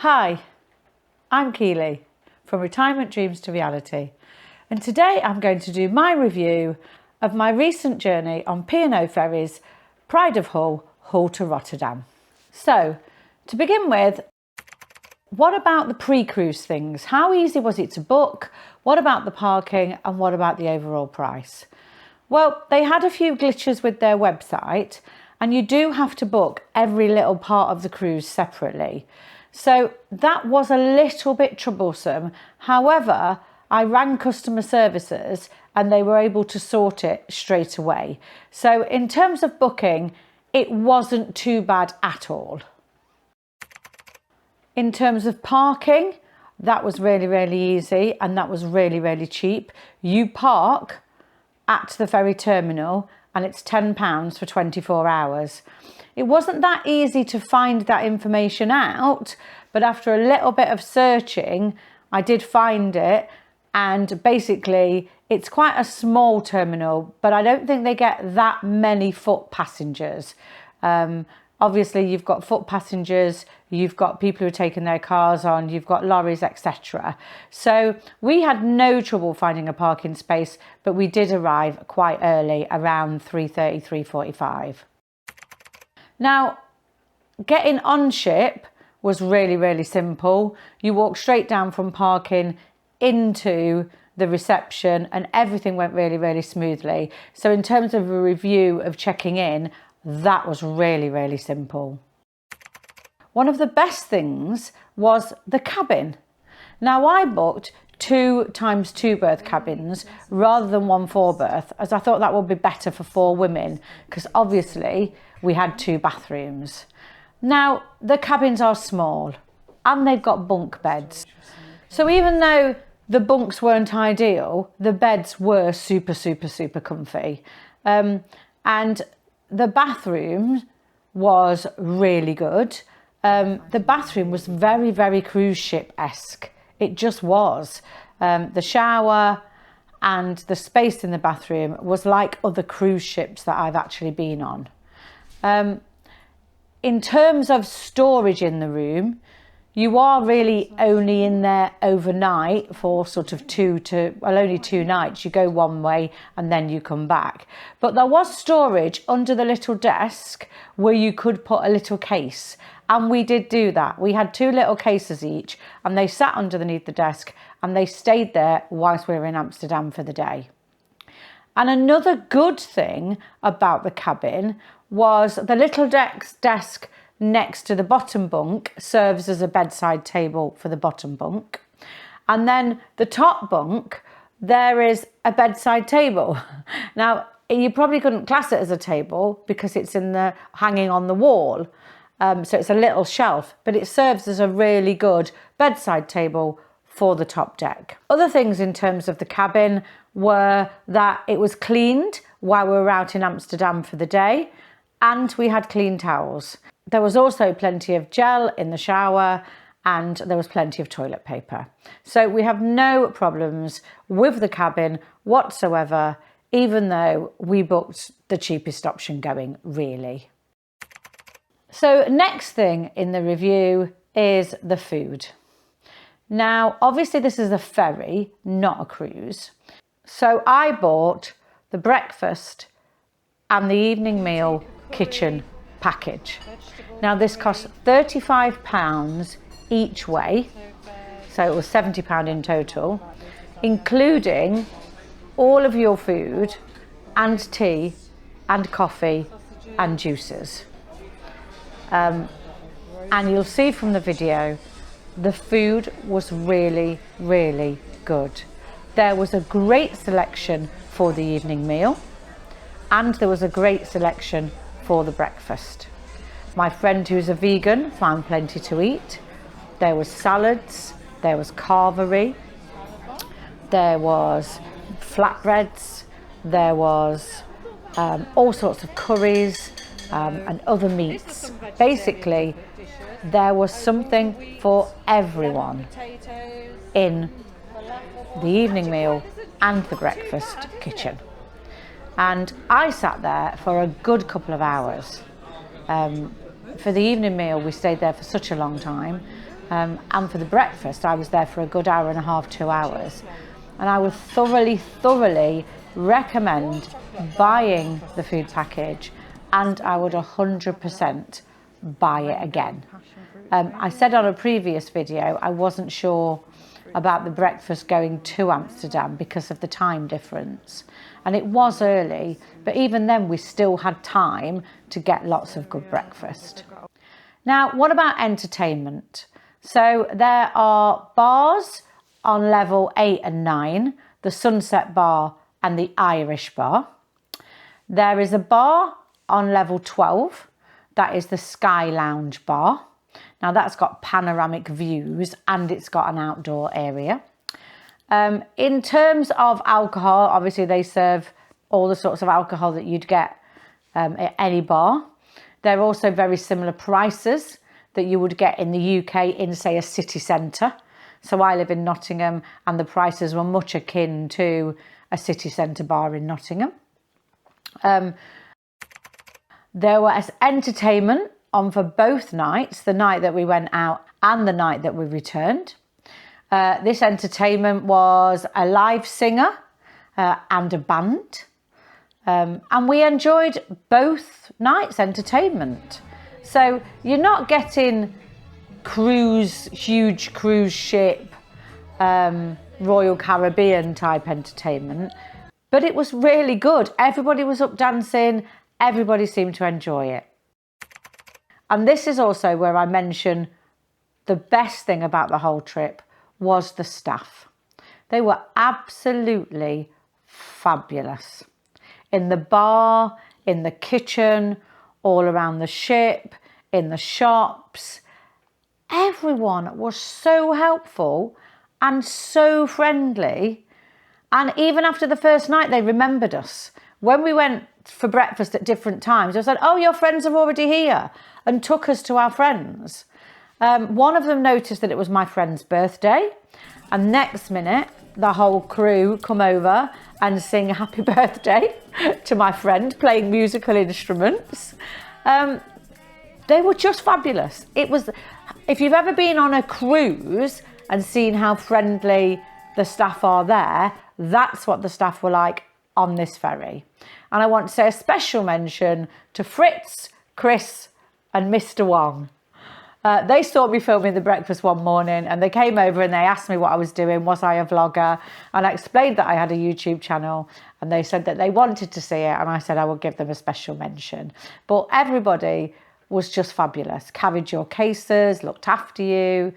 Hi, I'm Keely from Retirement Dreams to Reality, and today I'm going to do my review of my recent journey on P&O Ferries, Pride of Hull, Hull to Rotterdam. So, to begin with, what about the pre-cruise things? How easy was it to book? What about the parking? And what about the overall price? Well, they had a few glitches with their website, and you do have to book every little part of the cruise separately. So that was a little bit troublesome. However, I rang customer services and they were able to sort it straight away. So in terms of booking, it wasn't too bad at all. In terms of parking, that was really easy, and that was really cheap. You park at the ferry terminal and it's £10 for 24 hours. It wasn't that easy to find that information out, but after a little bit of searching, I did find it, and basically it's quite a small terminal, but I don't think they get that many foot passengers. Obviously you've got foot passengers, you've got people who are taking their cars on, you've got lorries, etc. So we had no trouble finding a parking space, but we did arrive quite early, around 3:30, 3:45. Now, getting on ship was really simple. You walk straight down from parking into the reception and everything went really smoothly. So in terms of a review of checking in, that was really simple. One of the best things was the cabin. Now, I booked 2 times 2 berth cabins rather than 1 4 berth, as I thought that would be better for 4 women, because obviously we had 2 bathrooms. Now, the cabins are small and they've got bunk beds. So even though the bunks weren't ideal, the beds were super comfy. And the bathroom was really good. The bathroom was very cruise ship-esque. It just was. The shower and the space in the bathroom was like other cruise ships that I've actually been on. In terms of storage in the room, you are really only in there overnight for sort of only 2 nights. You go one way and then you come back. But there was storage under the little desk where you could put a little case. And we did do that. We had 2 little cases each, and they sat underneath the desk and they stayed there whilst we were in Amsterdam for the day. And another good thing about the cabin was the little desk next to the bottom bunk serves as a bedside table for the bottom bunk. And then the top bunk, there is a bedside table. Now, you probably couldn't class it as a table because it's hanging on the wall. So it's a little shelf, but it serves as a really good bedside table for the top deck. Other things in terms of the cabin were that it was cleaned while we were out in Amsterdam for the day, and we had clean towels. There was also plenty of gel in the shower, and there was plenty of toilet paper. So we have no problems with the cabin whatsoever, even though we booked the cheapest option going, really. So next thing in the review is the food. Now, obviously this is a ferry, not a cruise. So I bought the breakfast and the evening meal kitchen package. Now this cost £35 each way, so it was £70 in total, including all of your food and tea and coffee and juices. And you'll see from the video, the food was really good. There was a great selection for the evening meal, and there was a great selection for the breakfast. My friend who's a vegan found plenty to eat. There was salads, there was carvery, there was flatbreads, there was all sorts of curries and other meats. Basically, there was something for everyone in the evening meal and the breakfast kitchen. And I sat there for a good couple of hours. For the evening meal, we stayed there for such a long time. And for the breakfast, I was there for a good hour and a half, 2 hours. And I would thoroughly recommend buying the food package, and I would 100% buy it again. I said on a previous video, I wasn't sure about the breakfast going to Amsterdam because of the time difference. And it was early, but even then we still had time to get lots of good breakfast. Now, what about entertainment? So there are bars on level 8 and 9, the Sunset Bar and the Irish Bar. There is a bar on level 12, that is the Sky Lounge Bar. Now that's got panoramic views and it's got an outdoor area. In terms of alcohol, obviously they serve all the sorts of alcohol that you'd get at any bar. They're also very similar prices that you would get in the UK in, say, a city centre. So I live in Nottingham and the prices were much akin to a city centre bar in Nottingham. There was entertainment on for both nights, the night that we went out and the night that we returned. This entertainment was a live singer and a band. And we enjoyed both nights' entertainment. So you're not getting huge cruise ship, Royal Caribbean type entertainment, but it was really good. Everybody was up dancing, everybody seemed to enjoy it. And this is also where I mention the best thing about the whole trip was the staff. They were absolutely fabulous. In the bar, in the kitchen, all around the ship, in the shops. Everyone was so helpful and so friendly. And even after the first night, they remembered us. When we went for breakfast at different times, they said, "Oh, your friends are already here," and took us to our friends. One of them noticed that it was my friend's birthday, and next minute, the whole crew come over and sing happy birthday to my friend, playing musical instruments. They were just fabulous. It was, if you've ever been on a cruise and seen how friendly the staff are there, that's what the staff were like on this ferry. And I want to say a special mention to Fritz, Chris and Mr. Wong. They saw me filming the breakfast one morning and they came over and they asked me what I was doing, was I a vlogger? And I explained that I had a YouTube channel and they said that they wanted to see it and I said I would give them a special mention. But everybody was just fabulous, carried your cases, looked after you.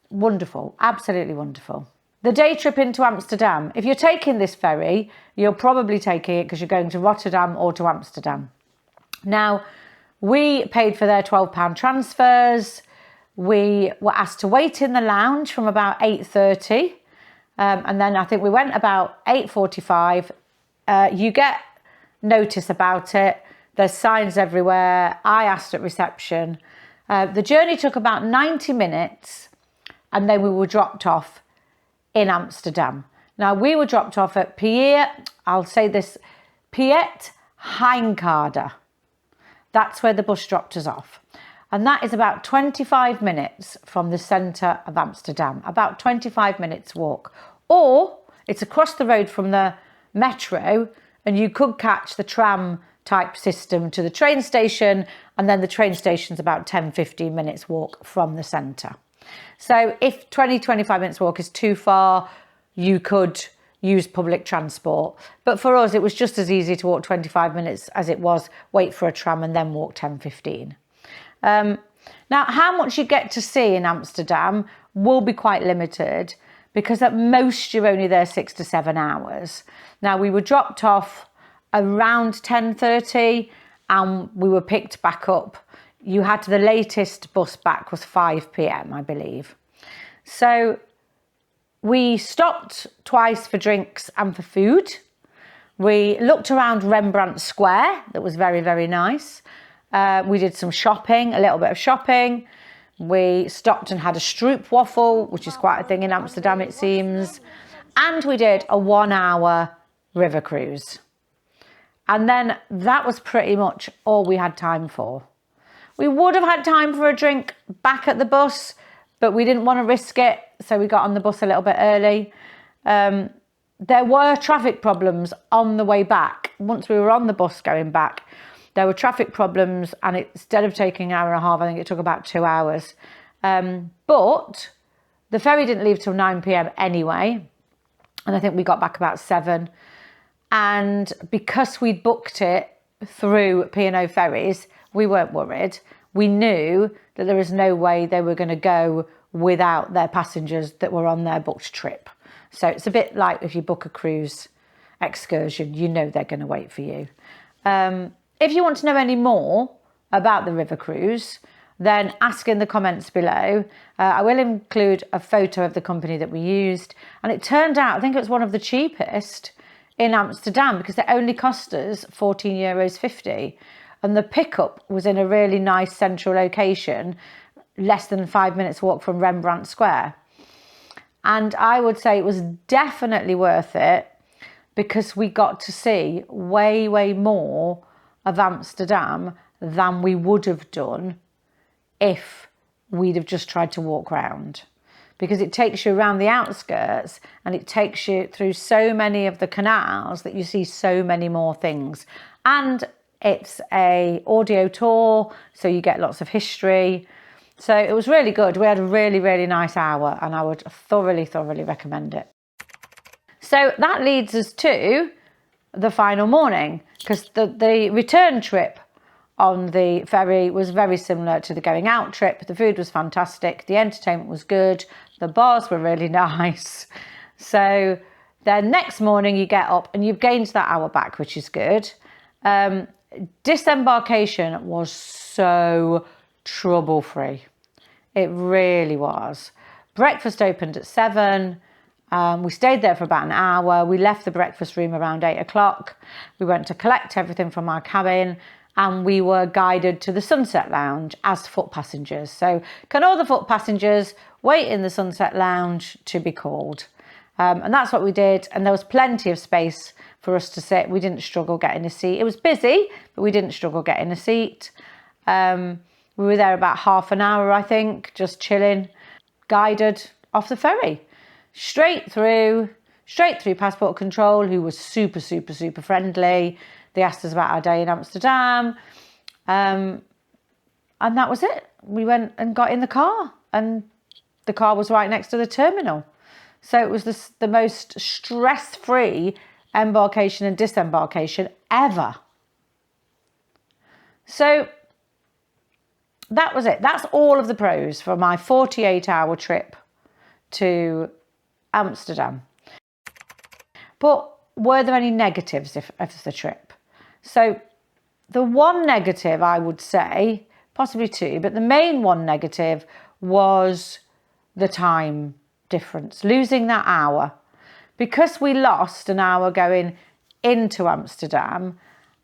Wonderful, absolutely wonderful. The day trip into Amsterdam, if you're taking this ferry, you're probably taking it because you're going to Rotterdam or to Amsterdam. Now, we paid for their £12 transfers. We were asked to wait in the lounge from about 8:30. And then I think we went about 8:45. You get notice about it. There's signs everywhere. I asked at reception. The journey took about 90 minutes and then we were dropped off in Amsterdam. Now, we were dropped off at Piet Heinkade. That's where the bus dropped us off. And that is about 25 minutes from the centre of Amsterdam, about 25 minutes walk. Or it's across the road from the metro and you could catch the tram type system to the train station, and then the train station's about 10-15 minutes walk from the centre. So if 20-25 minutes walk is too far, you could use public transport. But for us, it was just as easy to walk 25 minutes as it was wait for a tram and then walk 10-15. Now, how much you get to see in Amsterdam will be quite limited because at most you're only there 6 to 7 hours. Now, we were dropped off around 10:30 and we were picked back up. You had the latest bus back was 5 p.m, I believe. So we stopped twice for drinks and for food. We looked around Rembrandt Square. That was very, very nice. We did some shopping, a little bit of shopping. We stopped and had a stroopwafel, which is quite a thing in Amsterdam, it seems. And we did a 1-hour river cruise. And then that was pretty much all we had time for. We would have had time for a drink back at the bus, but we didn't want to risk it, so we got on the bus a little bit early. There were traffic problems on the way back. Once we were on the bus going back, there were traffic problems, and instead of taking an hour and a half, I think it took about 2 hours. But the ferry didn't leave till 9 p.m. anyway, and I think we got back about 7. And because we'd booked it through P&O Ferries, we weren't worried. We knew that there was no way they were going to go without their passengers that were on their booked trip. So it's a bit like if you book a cruise excursion, you know they're going to wait for you. If you want to know any more about the river cruise, then ask in the comments below. I will include a photo of the company that we used. And it turned out, I think it was one of the cheapest in Amsterdam, because it only cost us €14.50. And the pickup was in a really nice central location, less than 5 minutes walk from Rembrandt Square. And I would say it was definitely worth it, because we got to see way, way more of Amsterdam than we would have done if we'd have just tried to walk round. Because it takes you around the outskirts, and it takes you through so many of the canals that you see so many more things. And it's a audio tour, so you get lots of history. So it was really good. We had a really, really nice hour, and I would thoroughly, thoroughly recommend it. So that leads us to the final morning, because the return trip on the ferry was very similar to the going out trip. The food was fantastic. The entertainment was good. The bars were really nice. So then next morning you get up and you've gained that hour back, which is good. Disembarkation was so trouble-free. It really was. Breakfast opened at 7. We stayed there for about an hour. We left the breakfast room around 8 o'clock. We went to collect everything from our cabin, and we were guided to the Sunset Lounge as foot passengers. So can all the foot passengers wait in the Sunset Lounge to be called? And that's what we did. And there was plenty of space for us to sit. We didn't struggle getting a seat. It was busy, but we didn't struggle getting a seat. We were there about half an hour, I think, just chilling, guided off the ferry. Straight through passport control, who was super, super, super friendly. They asked us about our day in Amsterdam. And that was it. We went and got in the car, and the car was right next to the terminal. So it was the most stress-free embarkation and disembarkation ever. So that was it. That's all of the pros for my 48-hour trip to Amsterdam. But were there any negatives of the trip? So the one negative, I would say, possibly two, but the main one negative was the time difference, losing that hour. Because we lost an hour going into Amsterdam,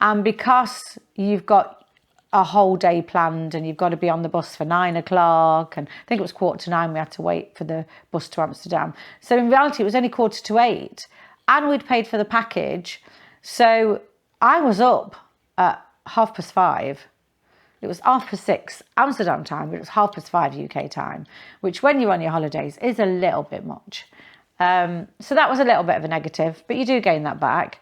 and because you've got a whole day planned and you've got to be on the bus for 9 o'clock, and I think it was 9:15 we had to wait for the bus to Amsterdam. So in reality, it was only 7:45, and we'd paid for the package. So I was up at 5:30. It was 6:30 Amsterdam time, but it was 5:30 UK time, which when you're on your holidays is a little bit much. So that was a little bit of a negative, but you do gain that back.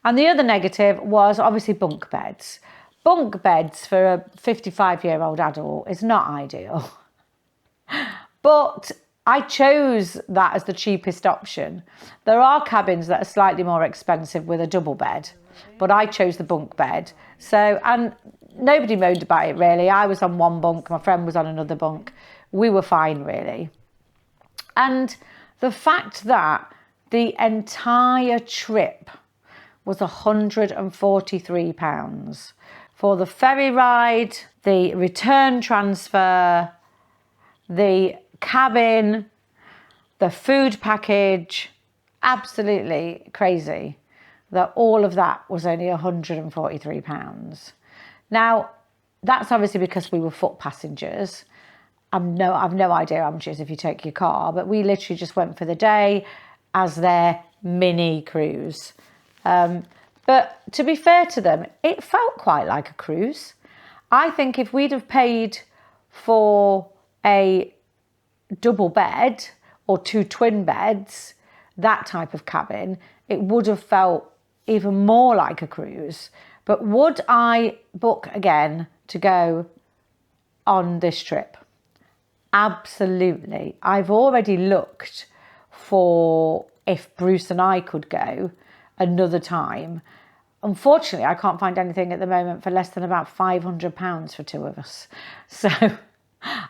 And the other negative was obviously bunk beds. Bunk beds for a 55-year-old adult is not ideal. But I chose that as the cheapest option. There are cabins that are slightly more expensive with a double bed, but I chose the bunk bed. So, and nobody moaned about it really. I was on one bunk, my friend was on another bunk. We were fine really. And the fact that the entire trip was £143 for the ferry ride, the return transfer, the cabin, the food package, absolutely crazy that all of that was only £143. Now, that's obviously because we were foot passengers. I've no idea how much it is if you take your car, but we literally just went for the day as their mini cruise. But to be fair to them, it felt quite like a cruise. I think if we'd have paid for a double bed or 2 twin beds, that type of cabin, it would have felt even more like a cruise. But would I book again to go on this trip? Absolutely. I've already looked for if Bruce and I could go another time. Unfortunately, I can't find anything at the moment for less than about £500 for 2 of us. So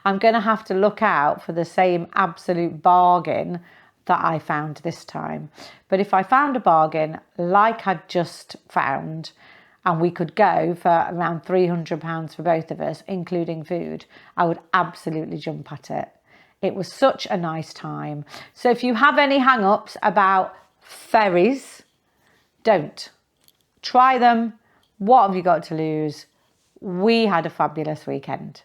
I'm going to have to look out for the same absolute bargain that I found this time. But if I found a bargain like I'd just found, and we could go for around £300 for both of us, including food, I would absolutely jump at it. It was such a nice time. So if you have any hang-ups about ferries, don't. Try them. What have you got to lose? We had a fabulous weekend.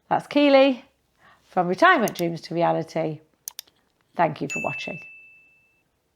That's Keely from Retirement Dreams to Reality. Thank you for watching.